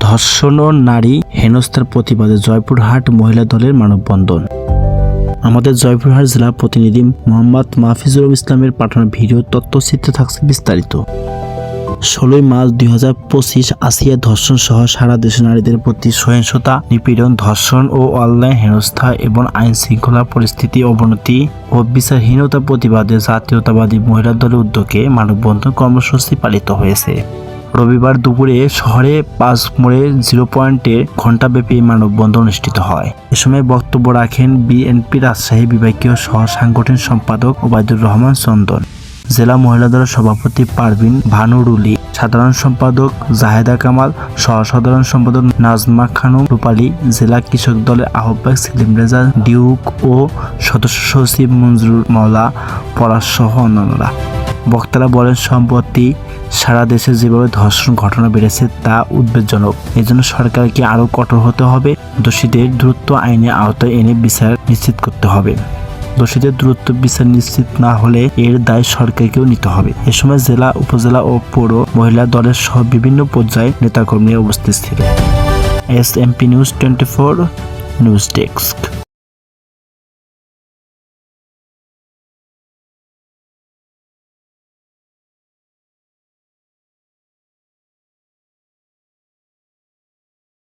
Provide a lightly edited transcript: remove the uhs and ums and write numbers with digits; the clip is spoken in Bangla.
ধর্ষণ ও নারী হেনস্থার প্রতিবাদে জয়পুরহাট মহিলা দলের মানববন্ধন। আমাদের জয়পুরহাট জেলা প্রতিনিধি মোহাম্মদ মাহফিজুল ইসলামের পাঠানো ভিডিও তথ্যচিত্রে থাকছে বিস্তারিত। 16 মার্চ 2025 আসিয়া ধর্ষণ সহ সারা দেশে নারীদের প্রতি সহিংসতা, নিপীড়ন, ধর্ষণ ও অনলাইন হেনস্থা এবং আইন শৃঙ্খলা পরিস্থিতি অবনতি ও বিচারহীনতা প্রতিবাদে জাতীয়তাবাদী মহিলা দলের উদ্যোগে মানববন্ধন কর্মসূচি পালিত হয়েছে। রবিবার দুপুরে শহরে 5 মোড়ে 0 পয়েন্টে ঘণ্টাব্যাপী মানববন্ধন অনুষ্ঠিত হয়। এ সময় বক্তব্য রাখেন বিএনপি রাজশাহী বিভাগীয় সহ সাংগঠনিক সম্পাদক ওবায়দুর রহমান চন্দন, জেলা মহিলা দলের সভাপতি পারভিন ভানুরুলি, সাধারণ সম্পাদক জাহেদা কামাল, সহ সাধারণ সম্পাদক নাজমা খানম রূপালী, জেলা কৃষক দলের আহ্বায়ক সেলিম রেজা ডিউক ও সদস্য সচিব মঞ্জুরুল মাওলা পলাশ সহ অন্যান্যরা। বক্তারা বলেন, সম্প্রতি সারা দেশে যেভাবে ধর্ষণ ঘটনা বেড়েছে তা উদ্বেগজনক। এজন্য সরকারকে আরও কঠোর হতে হবে। দোষীদের দ্রুত আইনের আওতায় এনে বিচার নিশ্চিত করতে হবে। দোষীদের দ্রুত বিচার নিশ্চিত না হলে এর দায় সরকারকেও নিতে হবে। এ সময় জেলা, উপজেলা ও পৌর মহিলা দলের সহ বিভিন্ন পর্যায়ে নেতাকর্মীরা উপস্থিত ছিলেন। SMP news 24 news desk.